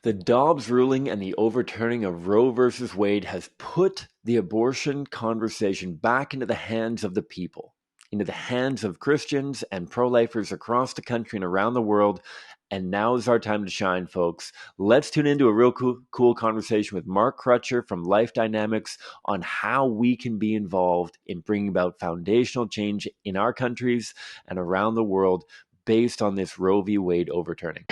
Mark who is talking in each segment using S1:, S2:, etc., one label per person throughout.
S1: The Dobbs ruling and the overturning of Roe versus Wade has put the abortion conversation back into the hands of the people, into the hands of Christians and pro-lifers across the country and around the world. And now is our time to shine, folks. Let's tune into a real cool conversation with Mark Crutcher from Life Dynamics on how we can be involved in bringing about foundational change in our countries and around the world based on this Roe v. Wade overturning.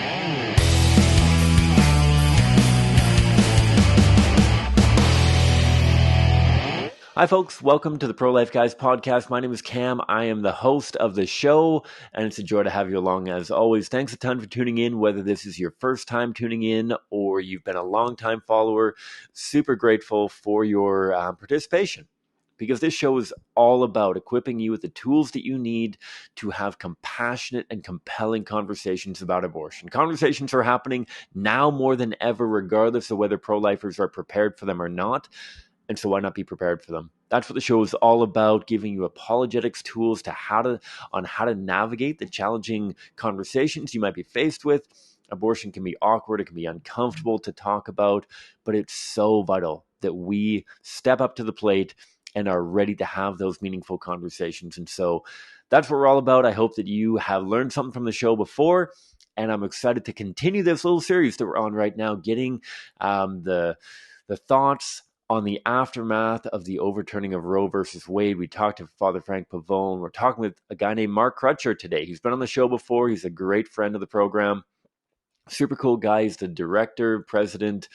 S1: Hi, folks. Welcome to the Pro-Life Guys podcast. My name is Cam. I am the host of the show, and it's a joy to have you along as always. Thanks a ton for tuning in, whether this is your first time tuning in or you've been a long-time follower. Super grateful for your participation, because this show is all about equipping you with the tools that you need to have compassionate and compelling conversations about abortion. Conversations are happening now more than ever, regardless of whether pro-lifers are prepared for them or not. And so why not be prepared for them? That's what the show is all about, giving you apologetics tools on how to navigate the challenging conversations you might be faced with. Abortion can be awkward, it can be uncomfortable to talk about, but it's so vital that we step up to the plate and are ready to have those meaningful conversations. And so that's what we're all about. I hope that you have learned something from the show before, and I'm excited to continue this little series that we're on right now, getting the thoughts on the aftermath of the overturning of Roe versus Wade. We talked to Father Frank Pavone. We're talking with a guy named Mark Crutcher today. He's been on the show before. He's a great friend of the program. Super cool guy. He's the director, president,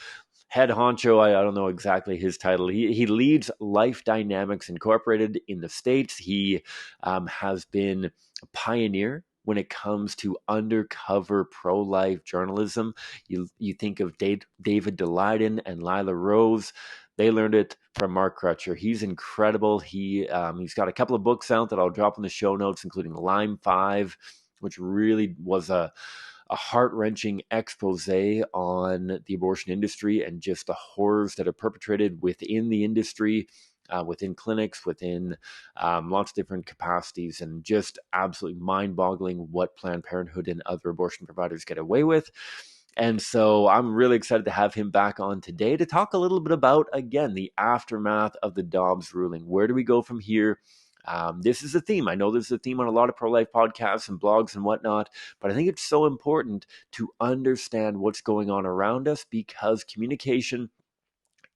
S1: head honcho. I don't know exactly his title. He leads Life Dynamics Incorporated in the States. He has been a pioneer when it comes to undercover pro-life journalism. You think of David Daleiden and Lila Rose. They learned it from Mark Crutcher. He's incredible. He's got a couple of books out that I'll drop in the show notes, including Lyme 5, which really was a heart-wrenching expose on the abortion industry and just the horrors that are perpetrated within the industry, within clinics, within lots of different capacities, and just absolutely mind-boggling what Planned Parenthood and other abortion providers get away with. And so I'm really excited to have him back on today to talk a little bit about, again, the aftermath of the Dobbs ruling. Where do we go from here? This is a theme. I know this is a theme on a lot of pro-life podcasts and blogs and whatnot, but I think it's so important to understand what's going on around us, because communication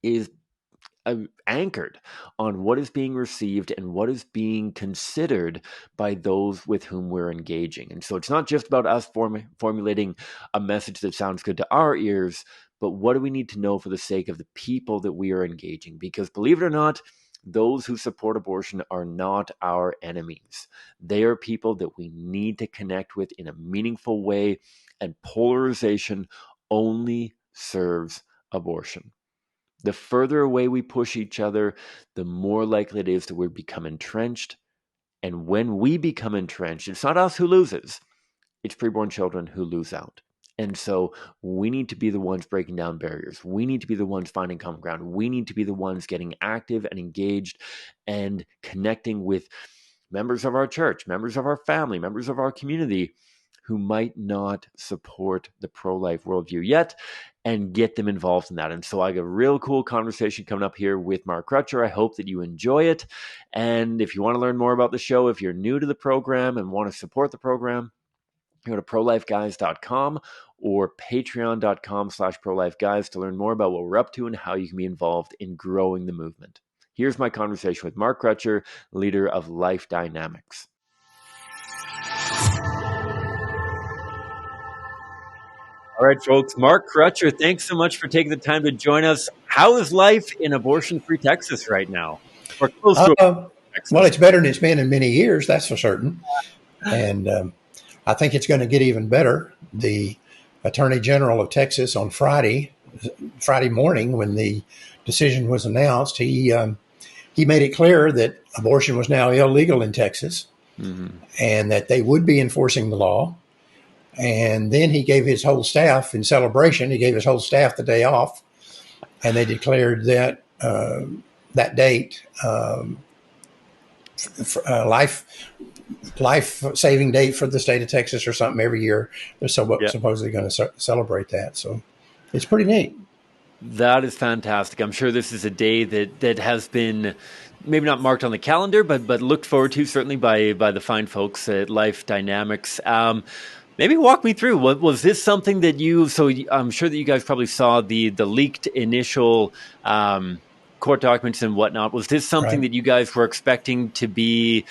S1: is anchored on what is being received and what is being considered by those with whom we're engaging. And so it's not just about us formulating a message that sounds good to our ears, but what do we need to know for the sake of the people that we are engaging? Because believe it or not, those who support abortion are not our enemies. They are people that we need to connect with in a meaningful way, and polarization only serves abortion. The further away we push each other, the more likely it is that we become entrenched. And when we become entrenched, it's not us who loses, it's preborn children who lose out. And so we need to be the ones breaking down barriers. We need to be the ones finding common ground. We need to be the ones getting active and engaged and connecting with members of our church, members of our family, members of our community who might not support the pro-life worldview yet, and get them involved in that. And so I got a real cool conversation coming up here with Mark Crutcher. I hope that you enjoy it. And if you want to learn more about the show, if you're new to the program and want to support the program, go to prolifeguys.com or patreon.com/prolifeguys to learn more about what we're up to and how you can be involved in growing the movement. Here's my conversation with Mark Crutcher, leader of Life Dynamics. All right, folks. Mark Crutcher, thanks so much for taking the time to join us. How is life in abortion-free Texas right now? Or close to Texas?
S2: Well, it's better than it's been in many years, that's for certain. And I think it's going to get even better. The Attorney General of Texas on Friday morning, when the decision was announced, he made it clear that abortion was now illegal in Texas, and that they would be enforcing the law. And then he gave his whole staff, in celebration, he gave his whole staff the day off, and they declared that that date life-saving date for the state of Texas or something every year. They're supposedly going to celebrate that. So It's pretty neat.
S1: That is fantastic. I'm sure this is a day that has been maybe not marked on the calendar, but looked forward to certainly by the fine folks at Life Dynamics. Maybe walk me through. What was this something that you? So I'm sure that you guys probably saw the leaked initial court documents and whatnot. Was this something
S2: Right.
S1: that you guys were expecting to be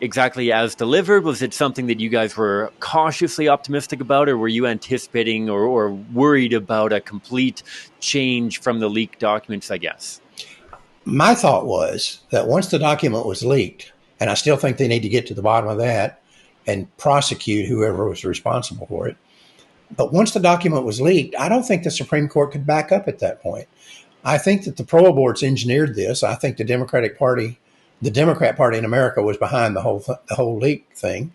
S1: exactly as delivered? Was it something that you guys were cautiously optimistic about, or were you anticipating or worried about a complete change from the leaked documents, I guess?
S2: My thought was that once the document was leaked, and I still think they need to get to the bottom of that and prosecute whoever was responsible for it. But once the document was leaked, I don't think the Supreme Court could back up at that point. I think that the pro-aborts engineered this. I think the Democrat Party in America was behind the whole leak thing.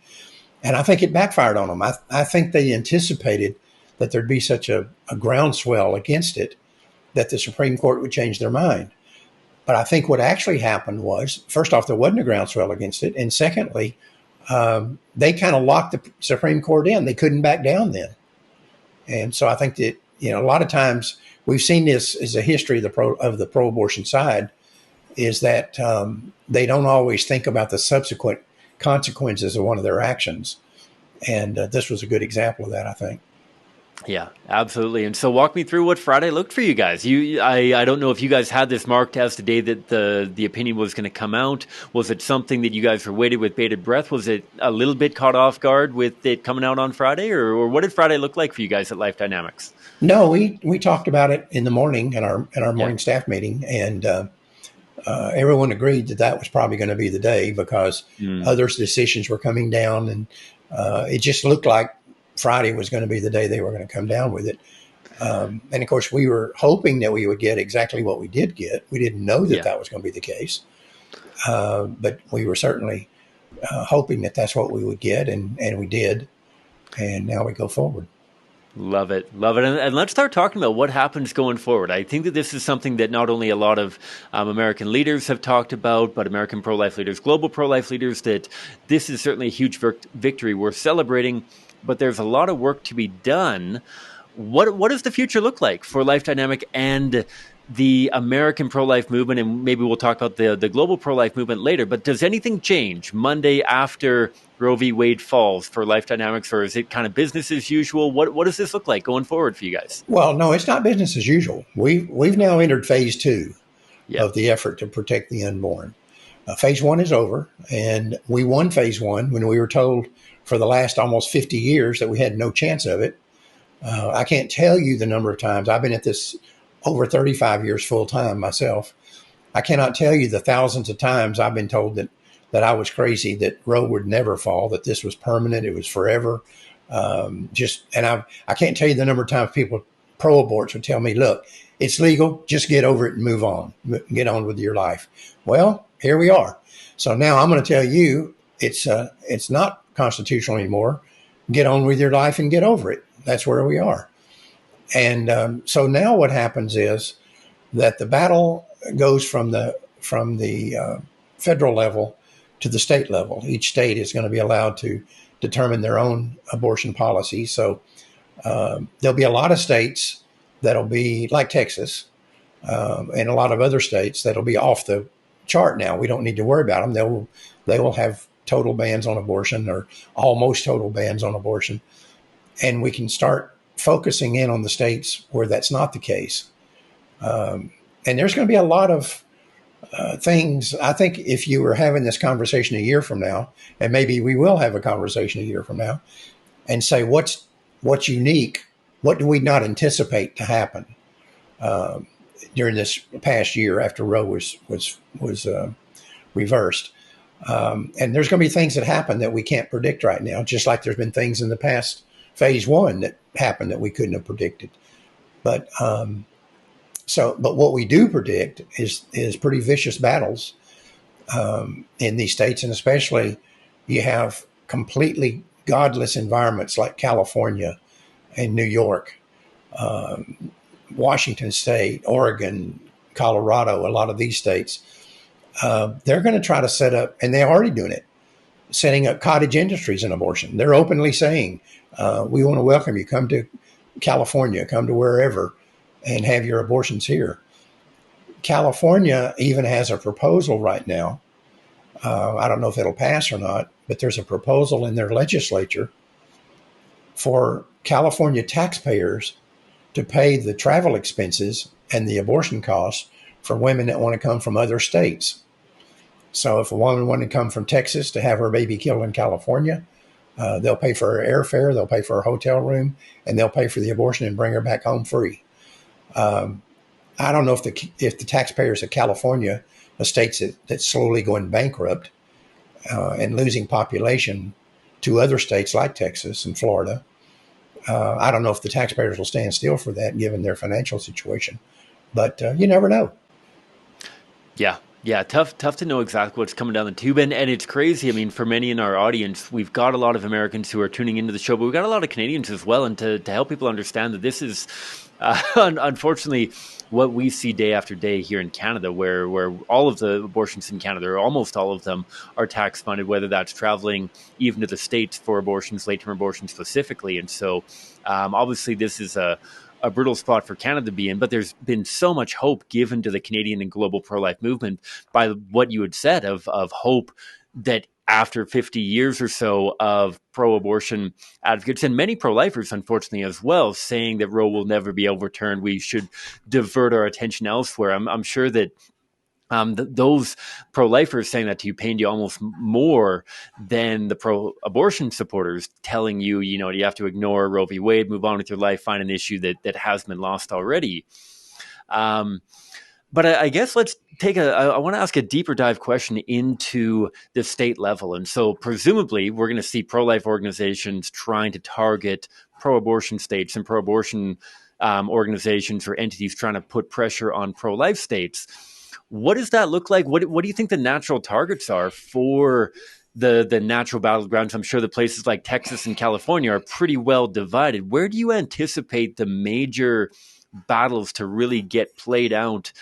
S2: And I think it backfired on them. I think they anticipated that there'd be such a groundswell against it that the Supreme Court would change their mind. But I think what actually happened was, first off, there wasn't a groundswell against it. And secondly, they kind of locked the Supreme Court in. They couldn't back down then. And so I think that, a lot of times we've seen this as a history of the pro-abortion side, is that they don't always think about the subsequent consequences of one of their actions. And this was a good example of that, I think.
S1: Yeah, absolutely. And so walk me through what Friday looked for you guys. I don't know if you guys had this marked as the day that the opinion was going to come out. Was it something that you guys were waiting with bated breath? Was it a little bit caught off guard with it coming out on Friday? Or what did Friday look like for you guys at Life Dynamics?
S2: No, we talked about it in the morning in our morning staff meeting, and everyone agreed that was probably going to be the day because others' decisions were coming down, and it just looked like Friday was going to be the day they were going to come down with it. And of course, we were hoping that we would get exactly what we did get. We didn't know that was going to be the case, but we were certainly hoping that that's what we would get, and we did. And now we go forward.
S1: Love it. Love it. And let's start talking about what happens going forward. I think that this is something that not only a lot of American leaders have talked about, but American pro-life leaders, global pro-life leaders, that this is certainly a huge victory worth celebrating, but there's a lot of work to be done. What does the future look like for Life Dynamic and the American pro-life movement? And maybe we'll talk about the global pro-life movement later, but does anything change Monday after Roe v. Wade falls for Life Dynamics, or is it kind of business as usual? What does this look like going forward for you guys?
S2: Well, no, it's not business as usual. We've now entered phase 2 of the effort to protect the unborn. Phase 1 is over, and we won phase 1 when we were told for the last almost 50 years that we had no chance of it. I can't tell you the number of times I've been at this over 35 years full time myself. I cannot tell you the thousands of times I've been told that I was crazy, that Roe would never fall, that this was permanent, it was forever. And I can't tell you the number of times people, pro-aborts, would tell me, look, it's legal, just get over it and move on, get on with your life. Well, here we are. So now I'm going to tell you it's not constitutional anymore. Get on with your life and get over it. That's where we are. And so now what happens is that the battle goes from the federal level to the state level. Each state is going to be allowed to determine their own abortion policy. So there'll be a lot of states that'll be like Texas and a lot of other states that'll be off the chart now. We don't need to worry about them. They will have total bans on abortion, or almost total bans on abortion. And we can start focusing in on the states where that's not the case. And there's going to be a lot of things. I think if you were having this conversation a year from now, and maybe we will have a conversation a year from now, and say what's unique, what do we not anticipate to happen during this past year after Roe was reversed. And there's going to be things that happen that we can't predict right now, just like there's been things in the past phase 1 that happened that we couldn't have predicted. But what we do predict is pretty vicious battles in these states, and especially you have completely godless environments like California and New York, Washington State, Oregon, Colorado, a lot of these states. They're going to try to set up, and they're already doing it, setting up cottage industries in abortion. They're openly saying, we want to welcome you. Come to California, come to wherever, and have your abortions here. California even has a proposal right now. I don't know if it'll pass or not, but there's a proposal in their legislature for California taxpayers to pay the travel expenses and the abortion costs for women that want to come from other states. So if a woman wanted to come from Texas to have her baby killed in California, they'll pay for her airfare, they'll pay for her hotel room, and they'll pay for the abortion and bring her back home free. I don't know if the taxpayers of California, a state that's slowly going bankrupt and losing population to other states like Texas and Florida, I don't know if the taxpayers will stand still for that given their financial situation. But you never know.
S1: Yeah, tough to know exactly what's coming down the tube. And it's crazy. I mean, for many in our audience, we've got a lot of Americans who are tuning into the show, but we've got a lot of Canadians as well. And to help people understand that this is, unfortunately, what we see day after day here in Canada, where all of the abortions in Canada, or almost all of them, are tax funded, whether that's traveling even to the States for abortions, late-term abortions specifically. And so obviously this is a brutal spot for Canada to be in, but there's been so much hope given to the Canadian and global pro-life movement by what you had said of hope that after 50 years or so of pro-abortion advocates and many pro-lifers, unfortunately, as well, saying that Roe will never be overturned, we should divert our attention elsewhere. I'm sure that those pro-lifers saying that to you pained you almost more than the pro-abortion supporters telling you, you have to ignore Roe v. Wade, move on with your life, find an issue that has been lost already. But I guess let's I want to ask a deeper dive question into the state level. And so presumably we're going to see pro-life organizations trying to target pro-abortion states and pro-abortion organizations or entities trying to put pressure on pro-life states. What does that look like? What do you think the natural targets are for the natural battlegrounds? I'm sure the places like Texas and California are pretty well divided. Where do you anticipate the major battles to really get played out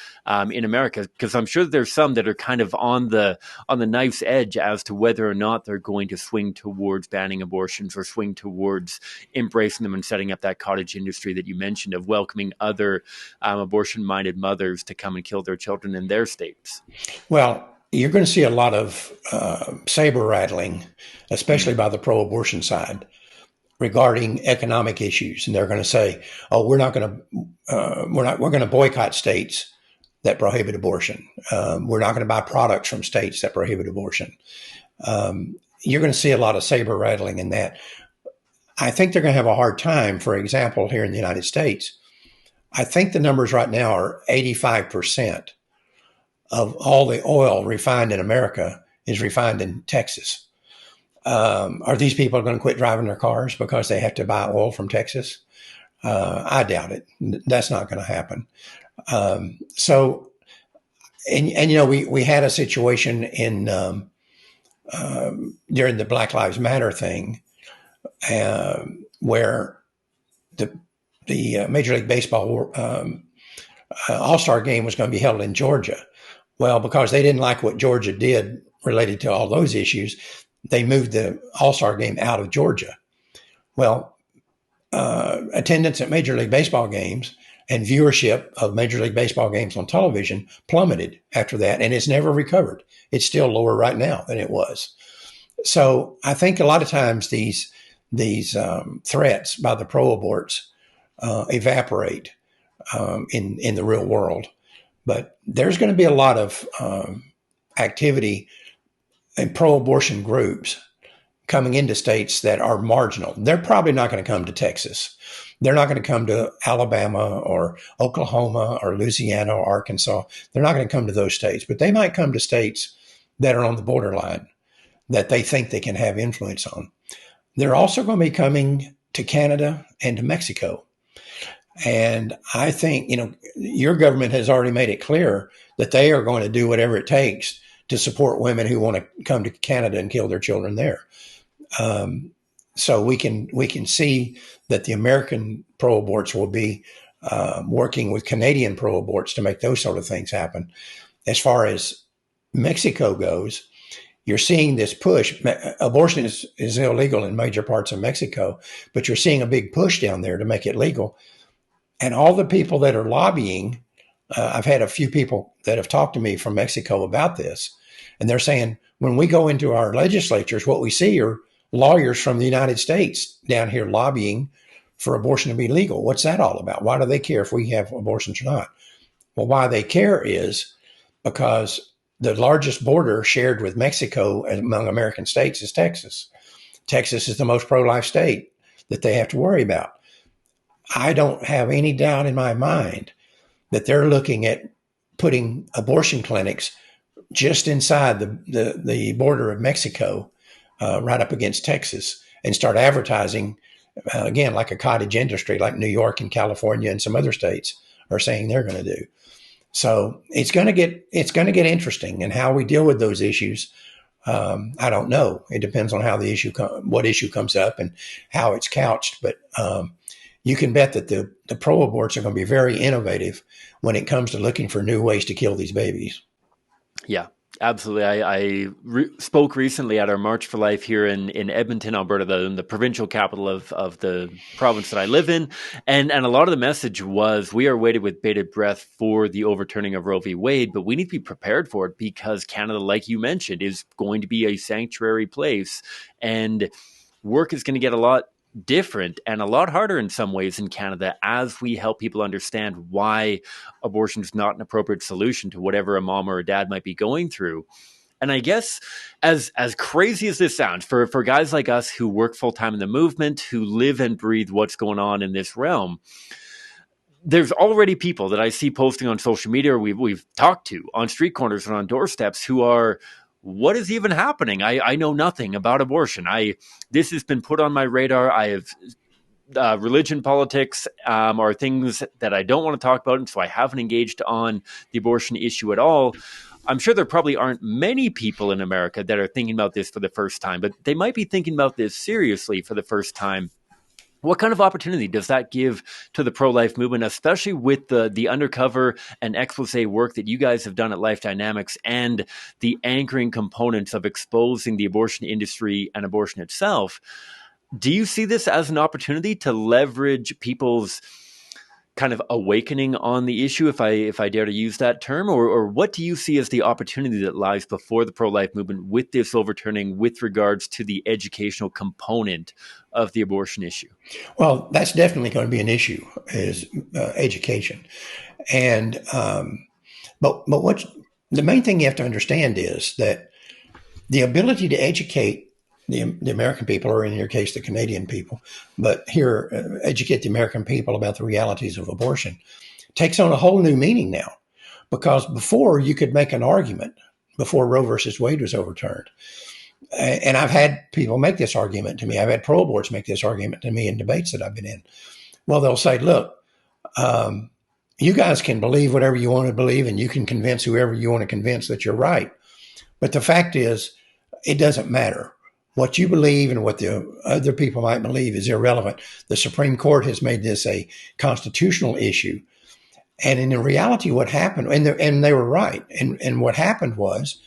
S1: in America? Because I'm sure there's some that are kind of on the knife's edge as to whether or not they're going to swing towards banning abortions or swing towards embracing them and setting up that cottage industry that you mentioned of welcoming other abortion-minded mothers to come and kill their children in their states.
S2: Well, you're going to see a lot of saber rattling, especially by the pro-abortion side, regarding economic issues. And they're going to say, oh, we're going to boycott states that prohibit abortion. We're not going to buy products from states that prohibit abortion. You're going to see a lot of saber rattling in that. I think they're going to have a hard time, for example, here in the United States. I think the numbers right now are 85% of all the oil refined in America is refined in Texas. Are these people going to quit driving their cars because they have to buy oil from Texas? I doubt it. That's not going to happen. We had a situation in during the Black Lives Matter thing where the Major League Baseball All-Star game was going to be held in Georgia. Well, because they didn't like what Georgia did related to all those issues, they moved the All-Star game out of Georgia. Well, attendance at Major League Baseball games and viewership of Major League Baseball games on television plummeted after that, and it's never recovered. It's still lower right now than it was. So I think a lot of times these threats by the pro-aborts evaporate in the real world. But there's going to be a lot of activity and pro-abortion groups coming into states that are marginal. They're probably not going to come to Texas. They're not going to come to Alabama or Oklahoma or Louisiana or Arkansas. They're not going to come to those states, but they might come to states that are on the borderline that they think they can have influence on. They're also going to be coming to Canada and to Mexico. And I think, your government has already made it clear that they are going to do whatever it takes to support women who want to come to Canada and kill their children there. So we can see that the American pro-aborts will be working with Canadian pro-aborts to make those sort of things happen. As far as Mexico goes, you're seeing this push. Abortion is illegal in major parts of Mexico, but you're seeing a big push down there to make it legal. And all the people that are lobbying, I've had a few people that have talked to me from Mexico about this, and they're saying, when we go into our legislatures, what we see are lawyers from the United States down here lobbying for abortion to be legal. What's that all about? Why do they care if we have abortions or not? Well, why they care is because the largest border shared with Mexico among American states is Texas. Texas is the most pro-life state that they have to worry about. I don't have any doubt in my mind that they're looking at putting abortion clinics just inside the border of Mexico, right up against Texas, and start advertising, again, like a cottage industry, like New York and California and some other states are saying they're going to do. So it's going to get interesting, and how we deal with those issues. I don't know. It depends on how what issue comes up and how it's couched. But you can bet that the pro-aborts are going to be very innovative when it comes to looking for new ways to kill these babies.
S1: Yeah, absolutely. I spoke recently at our March for Life here in Edmonton, Alberta, the provincial capital of the province that I live in. And a lot of the message was, we are waiting with bated breath for the overturning of Roe v. Wade, but we need to be prepared for it, because Canada, like you mentioned, is going to be a sanctuary place, and work is going to get a lot different and a lot harder in some ways in Canada as we help people understand why abortion is not an appropriate solution to whatever a mom or a dad might be going through. And I guess as crazy as this sounds, for guys like us who work full-time in the movement, who live and breathe what's going on in this realm, there's already people that I see posting on social media, or we've talked to on street corners and on doorsteps, who are, what is even happening? I know nothing about abortion. This has been put on my radar. I have religion, politics are things that I don't want to talk about, and so I haven't engaged on the abortion issue at all. I'm sure there probably aren't many people in America that are thinking about this for the first time, but they might be thinking about this seriously for the first time. What kind of opportunity does that give to the pro-life movement, especially with the undercover and expose work that you guys have done at Life Dynamics, and the anchoring components of exposing the abortion industry and abortion itself? Do you see this as an opportunity to leverage people's kind of awakening on the issue, if I dare to use that term, or what do you see as the opportunity that lies before the pro-life movement with this overturning with regards to the educational component of the abortion issue?
S2: Well, that's definitely going to be an issue, is education. And but what the main thing you have to understand is that the ability to educate the American people, or in your case, the Canadian people, but here, educate the American people about the realities of abortion, takes on a whole new meaning now. Because before, you could make an argument before Roe versus Wade was overturned. And I've had people make this argument to me. I've had pro-aborts make this argument to me in debates that I've been in. Well, they'll say, look, you guys can believe whatever you want to believe, and you can convince whoever you want to convince that you're right. But the fact is, it doesn't matter. What you believe and what the other people might believe is irrelevant. The Supreme Court has made this a constitutional issue. And in reality, what happened, and they were right, and what happened was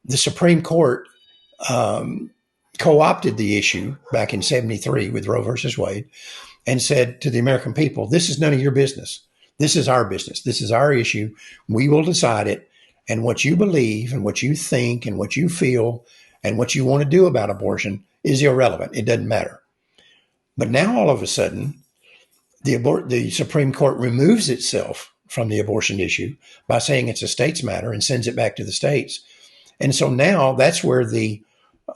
S2: the Supreme Court co-opted the issue back in 73 with Roe versus Wade, and said to the American people, this is none of your business. This is our business. This is our issue. We will decide it. And what you believe and what you think and what you feel and what you want to do about abortion is irrelevant. It doesn't matter. But now all of a sudden, the Supreme Court removes itself from the abortion issue by saying it's a state's matter and sends it back to the states. And so now that's where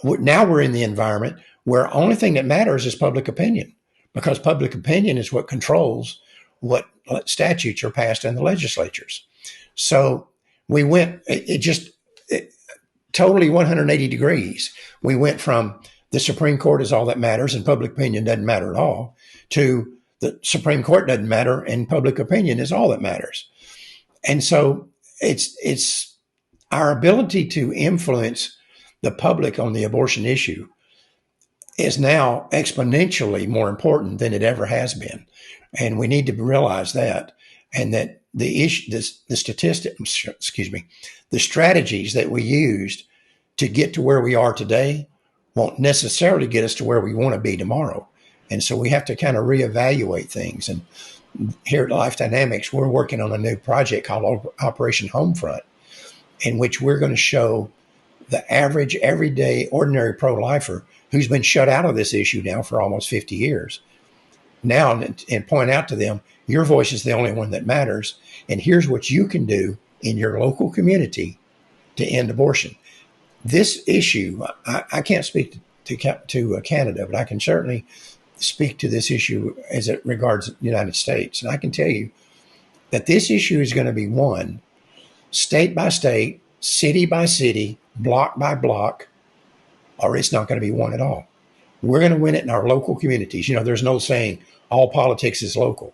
S2: now we're in the environment where only thing that matters is public opinion, because public opinion is what controls what statutes are passed in the legislatures. So it totally 180 degrees. We went from the Supreme Court is all that matters and public opinion doesn't matter at all, to the Supreme Court doesn't matter and public opinion is all that matters. And so it's our ability to influence the public on the abortion issue is now exponentially more important than it ever has been. And we need to realize that, and that the strategies that we used to get to where we are today won't necessarily get us to where we want to be tomorrow. And so we have to kind of reevaluate things. And here at Life Dynamics, we're working on a new project called Operation Homefront, in which we're going to show the average, everyday, ordinary pro-lifer who's been shut out of this issue now for almost 50 years. Now, and point out to them, your voice is the only one that matters. And here's what you can do in your local community to end abortion. This issue, I can't speak to Canada, but I can certainly speak to this issue as it regards the United States. And I can tell you that this issue is going to be won state by state, city by city, block by block, or it's not going to be won at all. We're going to win it in our local communities. You know, there's no saying all politics is local.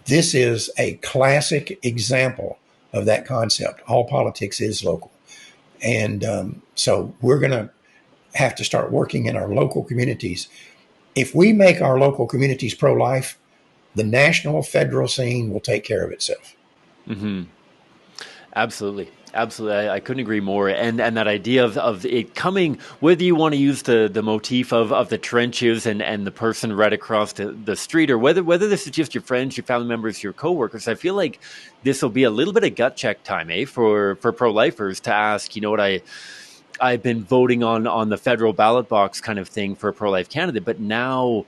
S2: This is a classic example of that concept. All politics is local. And so we're going to have to start working in our local communities. If we make our local communities pro-life, the national, federal scene will take care of itself.
S1: Mm-hmm. Absolutely. Absolutely. I couldn't agree more. And that idea of it coming, whether you want to use the motif of the trenches and the person right across the street, or whether this is just your friends, your family members, your coworkers, I feel like this will be a little bit of gut check time, for pro-lifers to ask, you know what, I've been voting on the federal ballot box kind of thing for a pro-life candidate, but now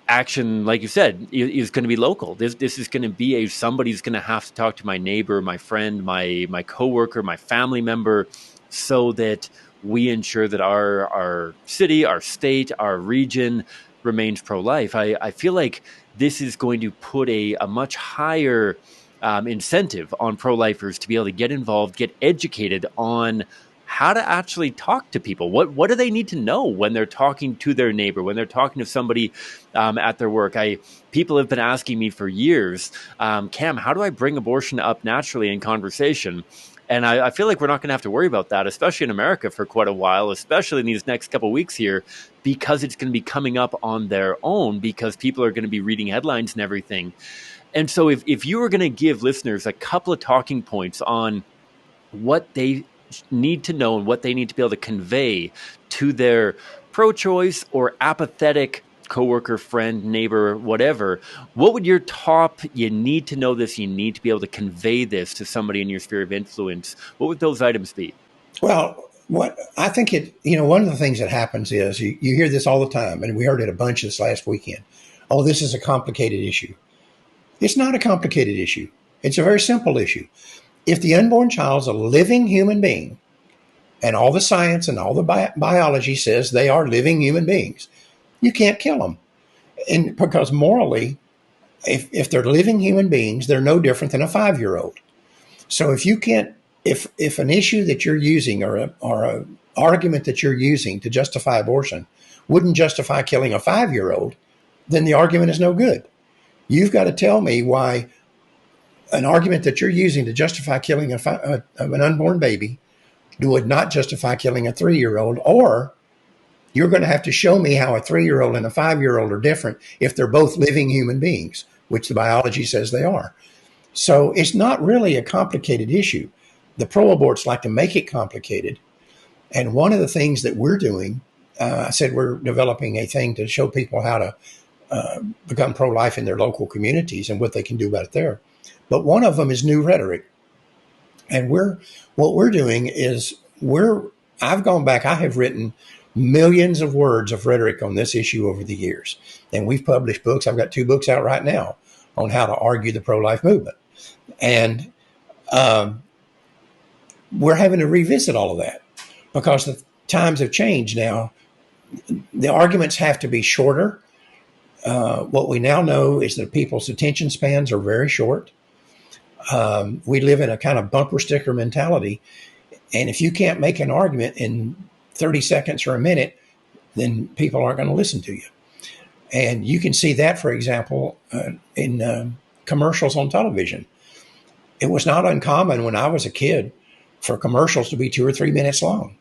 S1: action, like you said, is going to be local. This is going to be somebody's going to have to talk to my neighbor, my friend, my coworker, my family member, so that we ensure that our city, our state, our region remains pro-life. I feel like this is going to put a much higher incentive on pro-lifers to be able to get involved, get educated on how to actually talk to people. What do they need to know when they're talking to their neighbor, when they're talking to somebody at their work? People have been asking me for years, Cam, how do I bring abortion up naturally in conversation? And I feel like we're not going to have to worry about that, especially in America for quite a while, especially in these next couple of weeks here, because it's going to be coming up on their own, because people are going to be reading headlines and everything. And so if you were going to give listeners a couple of talking points on what they need to know and what they need to be able to convey to their pro-choice or apathetic coworker, friend, neighbor, whatever, what would your top, you need to know this, you need to be able to convey this to somebody in your sphere of influence, what would those items be?
S2: Well, what I think one of the things that happens is you hear this all the time, and we heard it a bunch this last weekend. Oh, this is a complicated issue. It's not a complicated issue. It's a very simple issue. If the unborn child is a living human being, and all the science and all the biology says they are living human beings, you can't kill them. And because morally, if they're living human beings, they're no different than a 5-year-old. So if an issue that you're using or a argument that you're using to justify abortion wouldn't justify killing a 5-year-old, then the argument is no good. You've got to tell me why an argument that you're using to justify killing an unborn baby would not justify killing a 3-year-old, or you're going to have to show me how a 3-year-old and a 5-year-old are different if they're both living human beings, which the biology says they are. So it's not really a complicated issue. The pro-aborts like to make it complicated. And one of the things that we're doing, I said we're developing a thing to show people how to become pro-life in their local communities and what they can do about it there. But one of them is new rhetoric. And what we're doing is I've gone back, I have written millions of words of rhetoric on this issue over the years. And we've published books. I've got 2 books out right now on how to argue the pro-life movement. And we're having to revisit all of that because the times have changed now. The arguments have to be shorter. What we now know is that people's attention spans are very short. We live in a kind of bumper sticker mentality. And if you can't make an argument in 30 seconds or a minute, then people aren't going to listen to you. And you can see that, for example, in commercials on television. It was not uncommon when I was a kid for commercials to be 2 or 3 minutes long.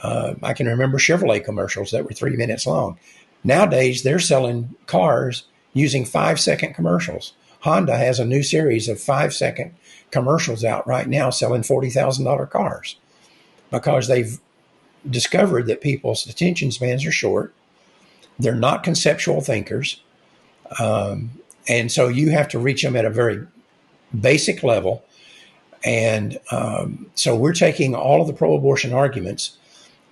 S2: I can remember Chevrolet commercials that were 3 minutes long. Nowadays, they're selling cars using 5-second commercials. Honda has a new series of 5-second commercials out right now selling $40,000 cars because they've discovered that people's attention spans are short. They're not conceptual thinkers. And so you have to reach them at a very basic level. And so we're taking all of the pro-abortion arguments,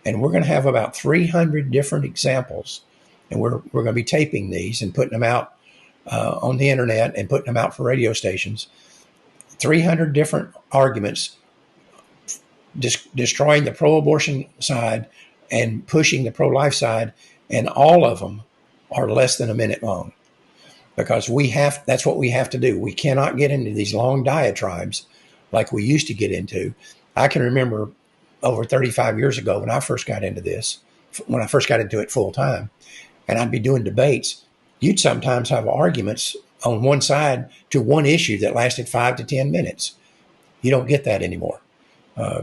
S2: and we're going to have about 300 different examples. And we're going to be taping these and putting them out on the internet and putting them out for radio stations. 300 different arguments destroying the pro-abortion side and pushing the pro-life side. And all of them are less than a minute long, because that's what we have to do. We cannot get into these long diatribes like we used to get into. I can remember over 35 years ago when I first got into this, when I first got into it full time, and I'd be doing debates, you'd sometimes have arguments on one side to one issue that lasted 5 to 10 minutes. You don't get that anymore.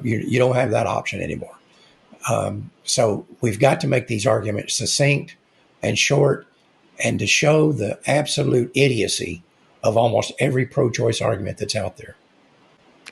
S2: You don't have that option anymore. So we've got to make these arguments succinct and short, and to show the absolute idiocy of almost every pro-choice argument that's out there.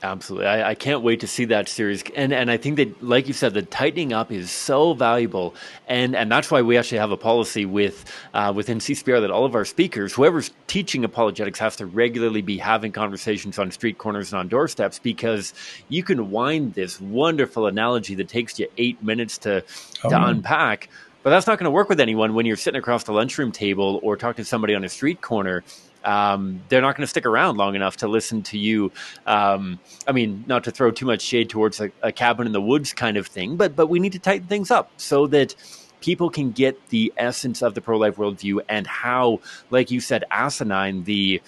S1: Absolutely. I can't wait to see that series. And I think that, like you said, the tightening up is so valuable. And that's why we actually have a policy within CCPR that all of our speakers, whoever's teaching apologetics, has to regularly be having conversations on street corners and on doorsteps, because you can wind this wonderful analogy that takes you 8 minutes to unpack. But that's not going to work with anyone when you're sitting across the lunchroom table or talking to somebody on a street corner. They're not going to stick around long enough to listen to you. I mean, not to throw too much shade towards a cabin in the woods kind of thing, but we need to tighten things up so that people can get the essence of the pro-life worldview and how, like you said, asinine the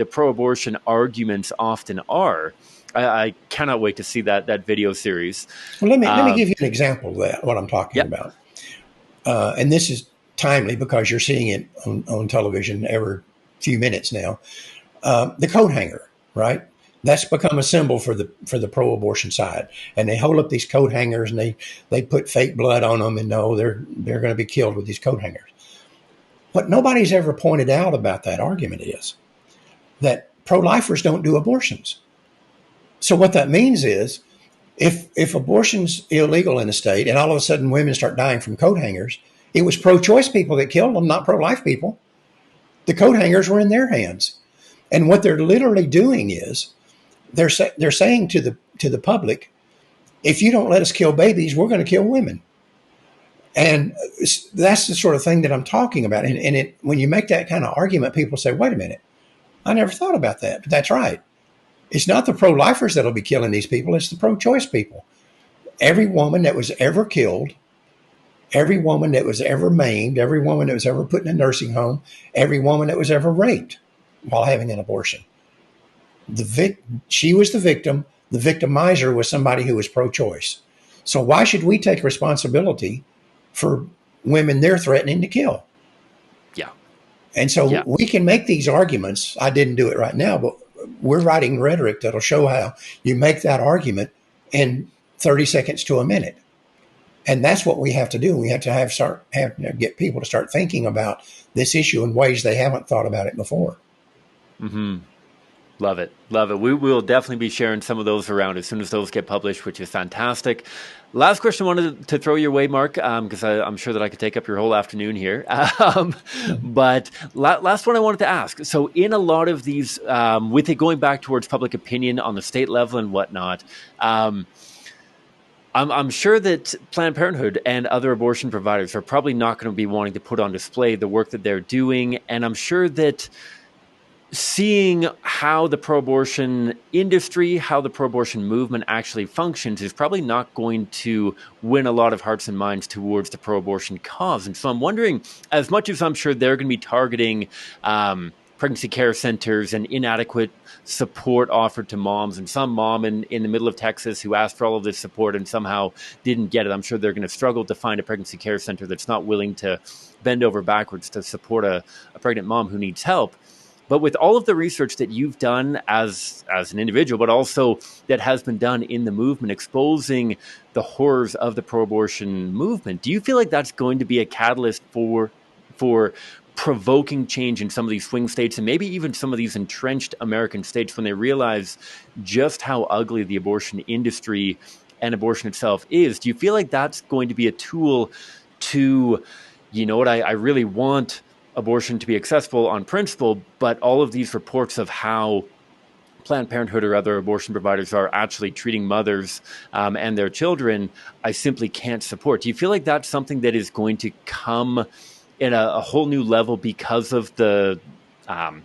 S1: pro-abortion arguments often are. I cannot wait to see that video series.
S2: Well, let me give you an example of that, what I'm talking about. And this is timely because you're seeing it on television every few minutes now. The coat hanger, right? That's become a symbol for the pro-abortion side. And they hold up these coat hangers and they put fake blood on them, and no, they're going to be killed with these coat hangers. What nobody's ever pointed out about that argument is that pro-lifers don't do abortions. So what that means is if abortion's illegal in a state and all of a sudden women start dying from coat hangers, it was pro-choice people that killed them, not pro-life people. The coat hangers were in their hands. And what they're literally doing is they're saying to the public, if you don't let us kill babies, we're going to kill women. And that's the sort of thing that I'm talking about. And when you make that kind of argument, people say, wait a minute, I never thought about that. But that's right. It's not the pro-lifers that'll be killing these people. It's the pro-choice people. Every woman that was ever killed, every woman that was ever maimed, every woman that was ever put in a nursing home, every woman that was ever raped while having an abortion. She was the victim. The victimizer was somebody who was pro-choice. So why should we take responsibility for women they're threatening to kill?
S1: Yeah.
S2: And so we can make these arguments. I didn't do it right now, but we're writing rhetoric that'll show how you make that argument in 30 seconds to a minute. And that's what we have to do. We have to get people to start thinking about this issue in ways they haven't thought about it before.
S1: Mm-hmm. Love it. Love it. We will definitely be sharing some of those around as soon as those get published, which is fantastic. Last question I wanted to throw your way, Mark, because I'm sure that I could take up your whole afternoon here. But last one I wanted to ask. So in a lot of these, with it going back towards public opinion on the state level and whatnot, I'm sure that Planned Parenthood and other abortion providers are probably not going to be wanting to put on display the work that they're doing. And I'm sure that seeing how the pro-abortion industry, how the pro-abortion movement actually functions is probably not going to win a lot of hearts and minds towards the pro-abortion cause. And so I'm wondering, as much as I'm sure they're going to be targeting pregnancy care centers and inadequate support offered to moms, and some mom in the middle of Texas who asked for all of this support and somehow didn't get it, I'm sure they're going to struggle to find a pregnancy care center that's not willing to bend over backwards to support a pregnant mom who needs help. But with all of the research that you've done as an individual, but also that has been done in the movement, exposing the horrors of the pro-abortion movement, do you feel like that's going to be a catalyst for provoking change in some of these swing states and maybe even some of these entrenched American states when they realize just how ugly the abortion industry and abortion itself is, do you feel like that's going to be a tool to, you know what, I really want abortion to be accessible on principle, but all of these reports of how Planned Parenthood or other abortion providers are actually treating mothers and their children, I simply can't support. Do you feel like that's something that is going to come in a whole new level because of the kind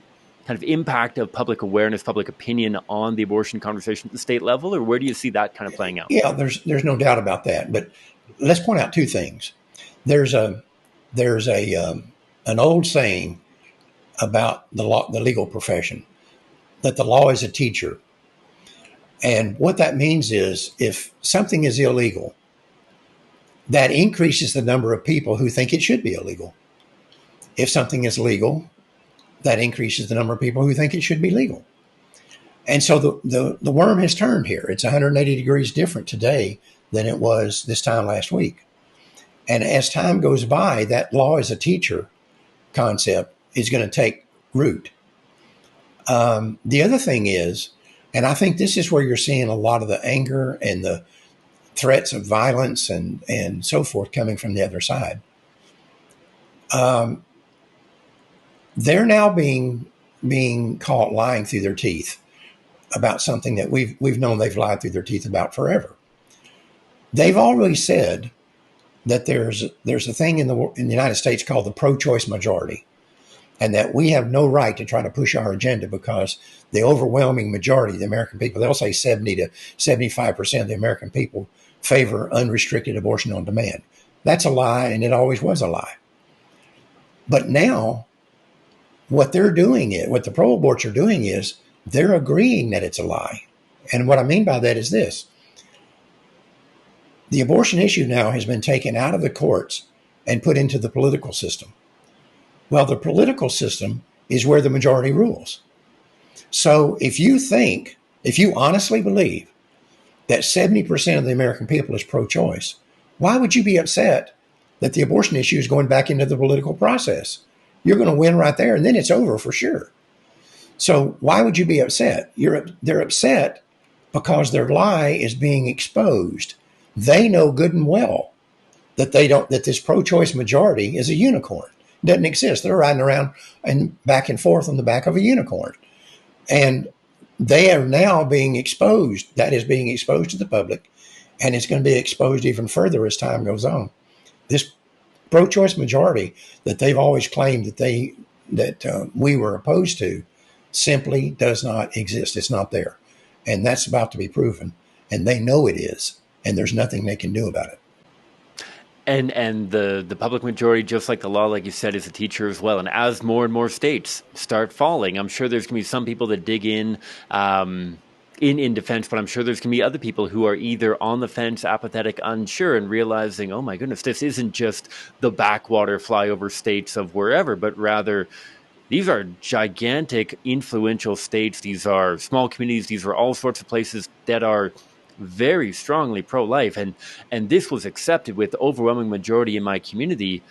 S1: of impact of public awareness, public opinion on the abortion conversation at the state level, or where do you see that kind of playing out?
S2: Yeah, there's no doubt about that. But let's point out two things. There's a an old saying about the legal profession, that the law is a teacher. And what that means is if something is illegal, that increases the number of people who think it should be illegal. If something is legal, that increases the number of people who think it should be legal. And so the worm has turned here. It's 180 degrees different today than it was this time last week. And as time goes by, that law as a teacher concept is going to take root. The other thing is, and I think this is where you're seeing a lot of the anger and the threats of violence and so forth coming from the other side. They're now being caught lying through their teeth about something that we've known they've lied through their teeth about forever. They've already said that there's a thing in the United States called the pro-choice majority, and that we have no right to try to push our agenda because the overwhelming majority of the American people, they'll say 70 to 75% of the American people favor unrestricted abortion on demand. That's a lie, and it always was a lie. But now, what they're doing is, what the pro-aborts are doing is, they're agreeing that it's a lie. And what I mean by that is this. The abortion issue now has been taken out of the courts and put into the political system. Well, the political system is where the majority rules. So if you honestly believe that 70% of the American people is pro-choice, why would you be upset that the abortion issue is going back into the political process? You're going to win right there, and then it's over for sure. So why would you be upset? They're upset because their lie is being exposed. They know good and well that that this pro-choice majority is a unicorn. It doesn't exist. They're riding around and back and forth on the back of a unicorn. And they are now being exposed. That is being exposed to the public, and it's going to be exposed even further as time goes on. This pro-choice majority that they've always claimed that we were opposed to simply does not exist. It's not there. And that's about to be proven. And they know it is. And there's nothing they can do about it.
S1: And the public majority, just like the law, like you said, is a teacher as well. And as more and more states start falling, I'm sure there's going to be some people that dig in defense, but I'm sure there's going to be other people who are either on the fence, apathetic, unsure, and realizing, oh my goodness, this isn't just the backwater flyover states of wherever, but rather these are gigantic, influential states. These are small communities. These are all sorts of places that are very strongly pro-life. And this was accepted with the overwhelming majority in my community.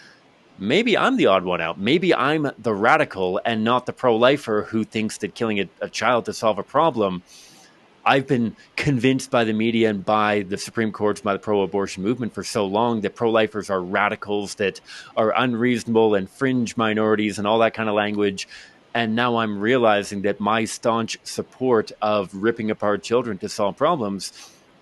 S1: Maybe I'm the odd one out. Maybe I'm the radical and not the pro-lifer who thinks that killing a child to solve a problem. I've been convinced by the media and by the Supreme Court, by the pro-abortion movement for so long that pro-lifers are radicals, that are unreasonable and fringe minorities and all that kind of language. And now I'm realizing that my staunch support of ripping apart children to solve problems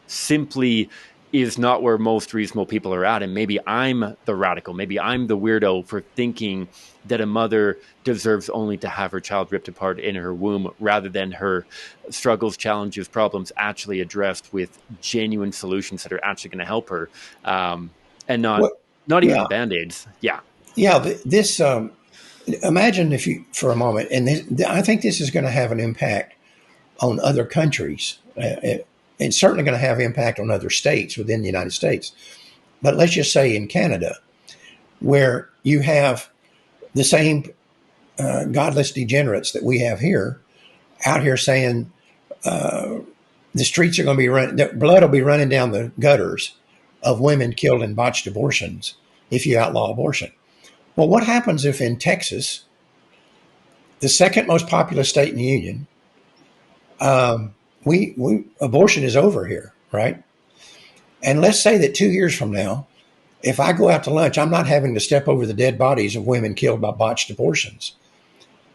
S1: simply is not where most reasonable people are at. And maybe I'm the radical. Maybe I'm the weirdo for thinking that a mother deserves only to have her child ripped apart in her womb rather than her struggles, challenges, problems actually addressed with genuine solutions that are actually going to help her, and not even the Band-Aids. Yeah.
S2: Yeah. This, imagine if you, for a moment, and I think this is going to have an impact on other countries. It's certainly going to have impact on other states within the United States. But let's just say in Canada, where you have the same godless degenerates that we have here, out here saying the streets are going to be running, blood will be running down the gutters of women killed in botched abortions if you outlaw abortion. Well, what happens if in Texas, the second most populous state in the union, we abortion is over here, right? And let's say that 2 years from now, if I go out to lunch, I'm not having to step over the dead bodies of women killed by botched abortions.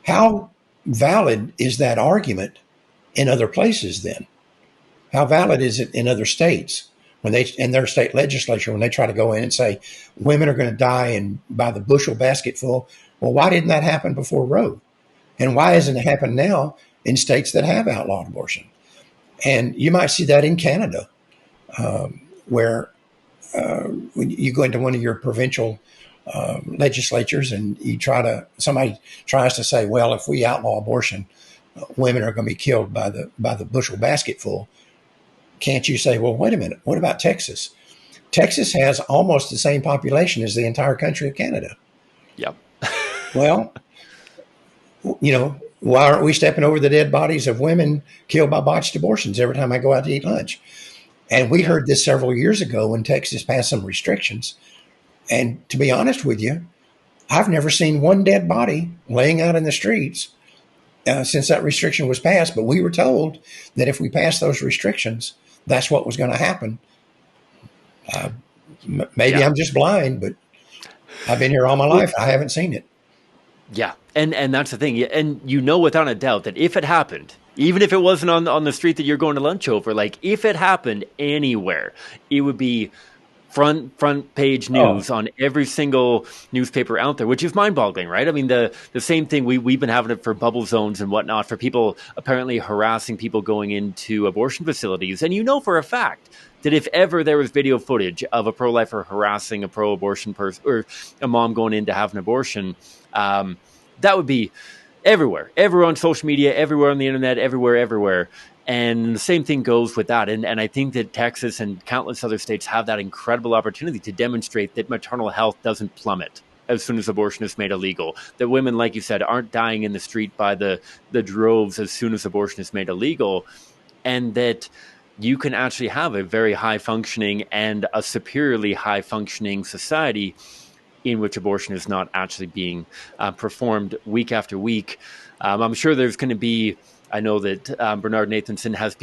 S2: How valid is that argument in other places then? How valid is it in other states when they, in their state legislature, when they try to go in and say women are going to die and by the bushel basketful? Well, why didn't that happen before Roe? And why hasn't it happened now in states that have outlawed abortion? And you might see that in Canada, where when you go into one of your provincial legislatures and somebody tries to say, well, if we outlaw abortion, women are going to be killed by the bushel basketful. Can't you say, well, wait a minute, what about Texas? Texas has almost the same population as the entire country of Canada.
S1: Yep.
S2: Well, why aren't we stepping over the dead bodies of women killed by botched abortions every time I go out to eat lunch? And we heard this several years ago when Texas passed some restrictions. And to be honest with you, I've never seen one dead body laying out in the streets since that restriction was passed. But we were told that if we passed those restrictions, that's what was going to happen. Maybe I'm just blind, but I've been here all my life. I haven't seen it.
S1: Yeah. And that's the thing. And without a doubt that if it happened, even if it wasn't on the street that you're going to lunch over, like if it happened anywhere, it would be front page news on every single newspaper out there, which is mind-boggling, right? I mean, the same thing, we've been having it for bubble zones and whatnot, for people apparently harassing people going into abortion facilities. And for a fact that if ever there was video footage of a pro-lifer harassing a pro-abortion person or a mom going in to have an abortion, that would be everywhere on social media, everywhere on the internet, everywhere. And the same thing goes with that. And I think that Texas and countless other states have that incredible opportunity to demonstrate that maternal health doesn't plummet as soon as abortion is made illegal. That women, like you said, aren't dying in the street by the droves as soon as abortion is made illegal. And that you can actually have a very high-functioning and a superiorly high-functioning society in which abortion is not actually being performed week after week. I'm sure there's going to be, I know that Bernard Nathanson has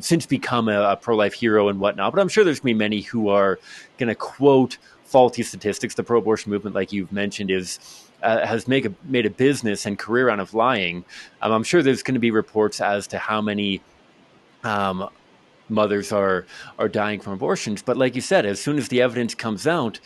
S1: since become a pro-life hero and whatnot, but I'm sure there's going to be many who are going to quote faulty statistics. The pro-abortion movement, like you've mentioned, has made a business and career out of lying. I'm sure there's going to be reports as to how many mothers are dying from abortions. But like you said, as soon as the evidence comes out,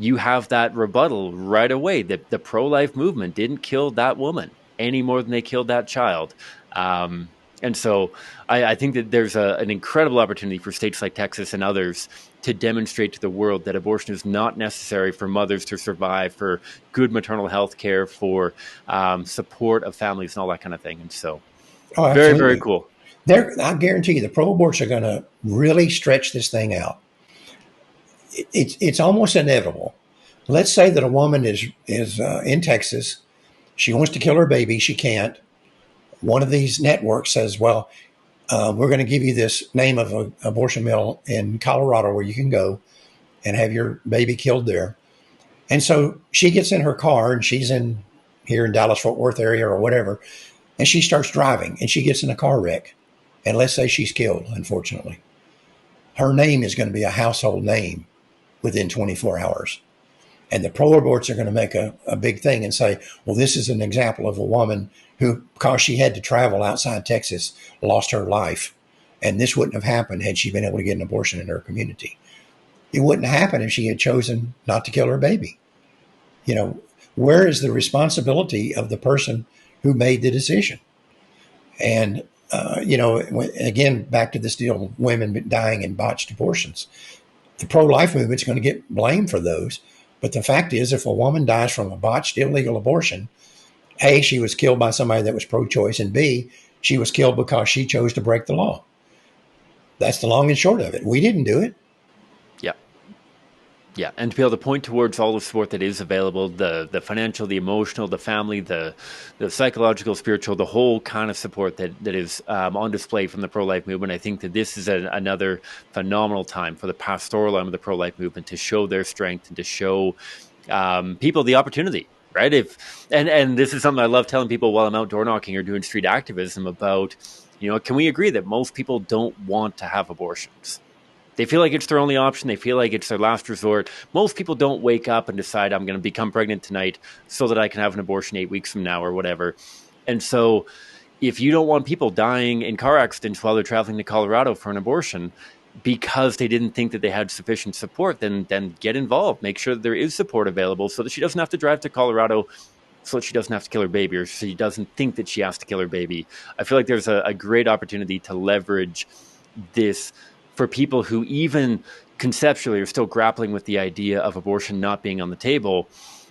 S1: you have that rebuttal right away that the pro-life movement didn't kill that woman any more than they killed that child. And so I think that there's an incredible opportunity for states like Texas and others to demonstrate to the world that abortion is not necessary for mothers to survive, for good maternal health care, for support of families and all that kind of thing. And so very, very cool.
S2: I guarantee you the pro-aborts are going to really stretch this thing out. It's almost inevitable. Let's say that a woman is in Texas. She wants to kill her baby. She can't. One of these networks says, well, we're going to give you this name of an abortion mill in Colorado where you can go and have your baby killed there. And so she gets in her car and she's here in Dallas-Fort Worth area or whatever, and she starts driving and she gets in a car wreck. And let's say she's killed, unfortunately. Her name is going to be a household name within 24 hours. And the pro-aborts are going to make a big thing and say, well, this is an example of a woman who, because she had to travel outside Texas, lost her life. And this wouldn't have happened had she been able to get an abortion in her community. It wouldn't happen if she had chosen not to kill her baby. Where is the responsibility of the person who made the decision? And, again, back to this deal of women dying in botched abortions. The pro-life movement's going to get blamed for those. But the fact is, if a woman dies from a botched illegal abortion, A, she was killed by somebody that was pro-choice, and B, she was killed because she chose to break the law. That's the long and short of it. We didn't do it.
S1: Yeah. And to be able to point towards all the support that is available, the financial, the emotional, the family, the psychological, spiritual, the whole kind of support that is on display from the pro-life movement. I think that this is another phenomenal time for the pastoral arm of the pro-life movement to show their strength and to show people the opportunity, right? And this is something I love telling people while I'm out door knocking or doing street activism about, can we agree that most people don't want to have abortions? They feel like it's their only option. They feel like it's their last resort. Most people don't wake up and decide, I'm going to become pregnant tonight so that I can have an abortion 8 weeks from now or whatever. And so if you don't want people dying in car accidents while they're traveling to Colorado for an abortion because they didn't think that they had sufficient support, then get involved. Make sure that there is support available so that she doesn't have to drive to Colorado, so that she doesn't have to kill her baby, or she doesn't think that she has to kill her baby. I feel like there's a great opportunity to leverage this for people who even conceptually are still grappling with the idea of abortion not being on the table.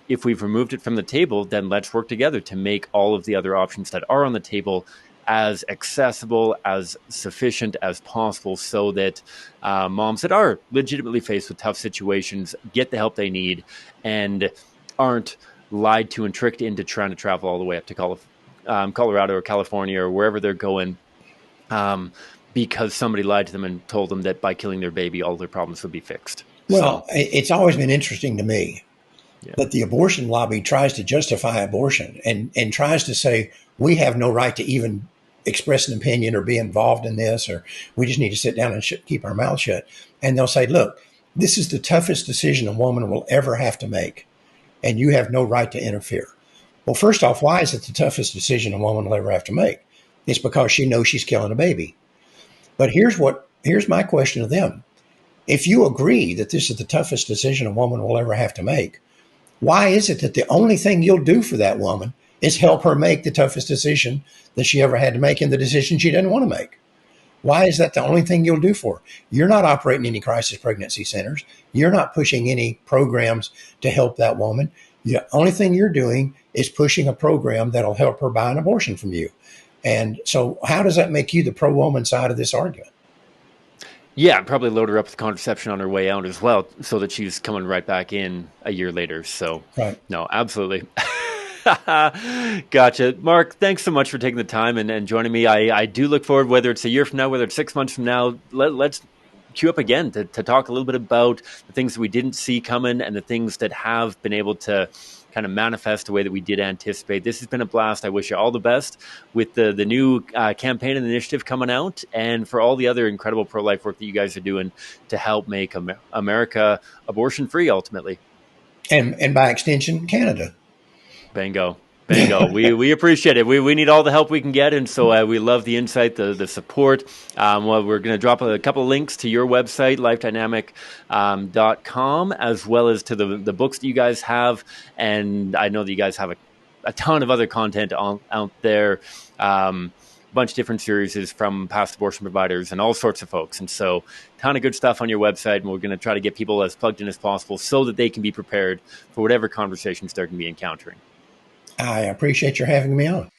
S1: If we've removed it from the table, then let's work together to make all of the other options that are on the table as accessible, as sufficient as possible, so that moms that are legitimately faced with tough situations get the help they need and aren't lied to and tricked into trying to travel all the way up to Colorado or California or wherever they're going, because somebody lied to them and told them that by killing their baby, all their problems would be fixed.
S2: Well, it's always been interesting to me that the abortion lobby tries to justify abortion and tries to say we have no right to even express an opinion or be involved in this, or we just need to sit down and keep our mouth shut. And they'll say, look, this is the toughest decision a woman will ever have to make, and you have no right to interfere. Well, first off, why is it the toughest decision a woman will ever have to make? It's because she knows she's killing a baby. But here's my question to them. If you agree that this is the toughest decision a woman will ever have to make, why is it that the only thing you'll do for that woman is help her make the toughest decision that she ever had to make, and the decision she doesn't want to make? Why is that the only thing you'll do for her? You're not operating any crisis pregnancy centers. You're not pushing any programs to help that woman. The only thing you're doing is pushing a program that'll help her buy an abortion from you. And so how does that make you the pro-woman side of this argument?
S1: Yeah, probably load her up with contraception on her way out as well, so that she's coming right back in a year later. So,
S2: right.
S1: No, absolutely. Gotcha. Mark, thanks so much for taking the time and joining me. I do look forward, whether it's a year from now, whether it's 6 months from now, let's queue up again to talk a little bit about the things that we didn't see coming and the things that have been able to kind of manifest the way that we did anticipate. This has been a blast. I wish you all the best with the new campaign and initiative coming out, and for all the other incredible pro-life work that you guys are doing to help make America abortion-free, ultimately.
S2: And by extension, Canada.
S1: Bingo. We appreciate it. We need all the help we can get, and so we love the insight, the support. Well, we're going to drop a couple of links to your website, lifedynamic.com, as well as to the books that you guys have. And I know that you guys have a ton of other content out there, a bunch of different series from past abortion providers and all sorts of folks. And so a ton of good stuff on your website, and we're going to try to get people as plugged in as possible so that they can be prepared for whatever conversations they're going to be encountering.
S2: I appreciate your having me on.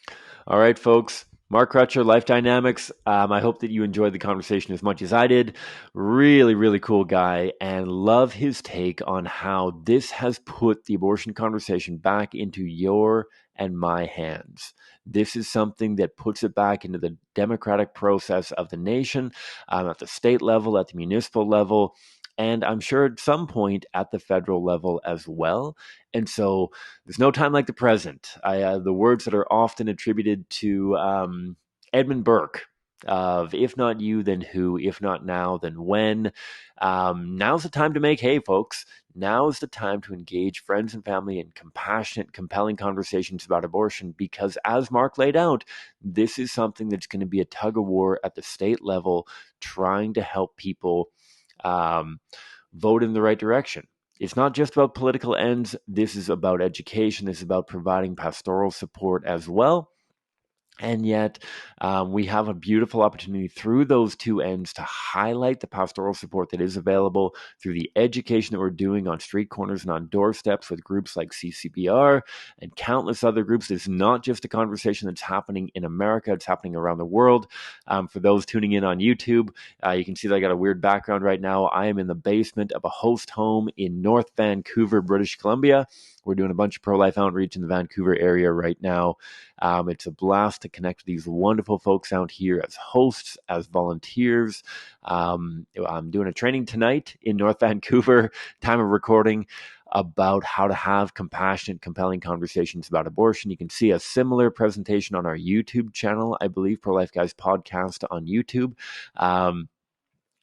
S1: All right, folks. Mark Crutcher, Life Dynamics. I hope that you enjoyed the conversation as much as I did. Really, really cool guy, and love his take on how this has put the abortion conversation back into your and my hands. This is something that puts it back into the democratic process of the nation, at the state level, at the municipal level, and I'm sure at some point at the federal level as well. And so there's no time like the present. The words that are often attributed to Edmund Burke of if not you, then who? If not now, then when? Now's the time to make hay, folks. Now is the time to engage friends and family in compassionate, compelling conversations about abortion, because as Mark laid out, this is something that's going to be a tug of war at the state level, trying to help people vote in the right direction. It's not just about political ends. This is about education. This is about providing pastoral support as well. And yet we have a beautiful opportunity through those two ends to highlight the pastoral support that is available through the education that we're doing on street corners and on doorsteps with groups like CCPR and countless other groups. It's not just a conversation that's happening in America. It's happening around the world. For those tuning in on YouTube, you can see that I got a weird background right now. I am in the basement of a host home in North Vancouver, British Columbia. We're doing a bunch of pro-life outreach in the Vancouver area right now. It's a blast to connect with these wonderful folks out here as hosts, as volunteers. I'm doing a training tonight in North Vancouver, time of recording, about how to have compassionate, compelling conversations about abortion. You can see a similar presentation on our YouTube channel, I believe, Pro-Life Guys Podcast on YouTube.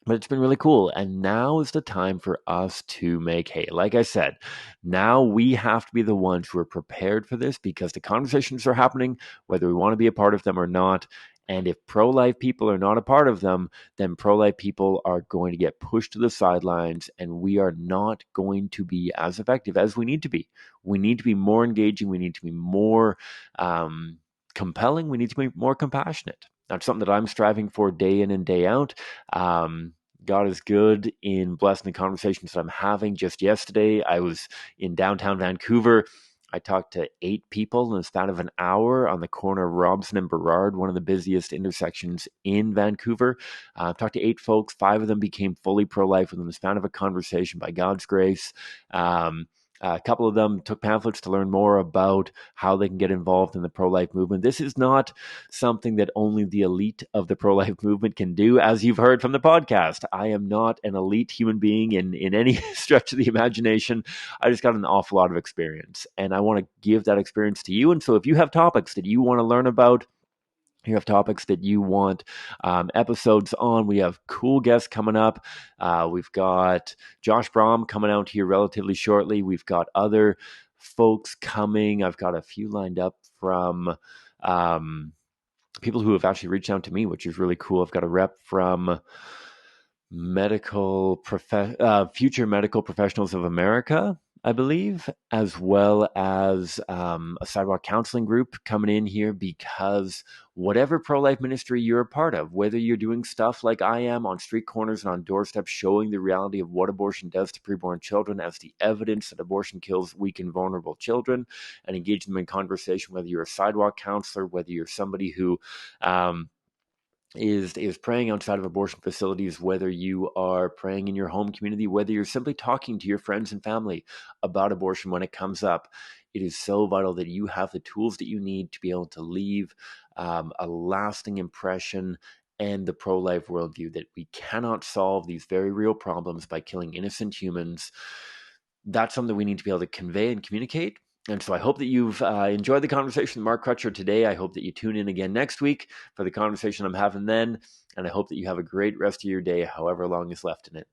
S1: But it's been really cool. And now is the time for us to make hay. Like I said, now we have to be the ones who are prepared for this because the conversations are happening, whether we want to be a part of them or not. And if pro-life people are not a part of them, then pro-life people are going to get pushed to the sidelines, and we are not going to be as effective as we need to be. We need to be more engaging. We need to be more compelling. We need to be more compassionate. That's something that I'm striving for day in and day out. Um, God is good in blessing the conversations that I'm having. Just yesterday, I was in downtown Vancouver. I talked to 8 people in the span of an hour on the corner of Robson and Burrard, one of the busiest intersections in Vancouver. Talked to 8 folks. 5 of them became fully pro-life within the span of a conversation by God's grace. A couple of them took pamphlets to learn more about how they can get involved in the pro-life movement. This is not something that only the elite of the pro-life movement can do. As you've heard from the podcast, I am not an elite human being in any stretch of the imagination. I just got an awful lot of experience, and I want to give that experience to you. And so if you have topics that you want to learn about, you have topics that you want episodes on, we have cool guests coming up. We've got Josh Brahm coming out here relatively shortly. We've got other folks coming. I've got a few lined up from people who have actually reached out to me, which is really cool. I've got a rep from Future Medical Professionals of America, I believe, as well as a sidewalk counseling group coming in here, because whatever pro-life ministry you're a part of, whether you're doing stuff like I am on street corners and on doorsteps showing the reality of what abortion does to preborn children as the evidence that abortion kills weak and vulnerable children, and engaging them in conversation, whether you're a sidewalk counselor, whether you're somebody who is praying outside of abortion facilities, whether you are praying in your home community, whether you're simply talking to your friends and family about abortion when it comes up. It is so vital that you have the tools that you need to be able to leave a lasting impression and the pro-life worldview that we cannot solve these very real problems by killing innocent humans. That's something we need to be able to convey and communicate. And so I hope that you've enjoyed the conversation with Mark Crutcher today. I hope that you tune in again next week for the conversation I'm having then. And I hope that you have a great rest of your day, however long is left in it.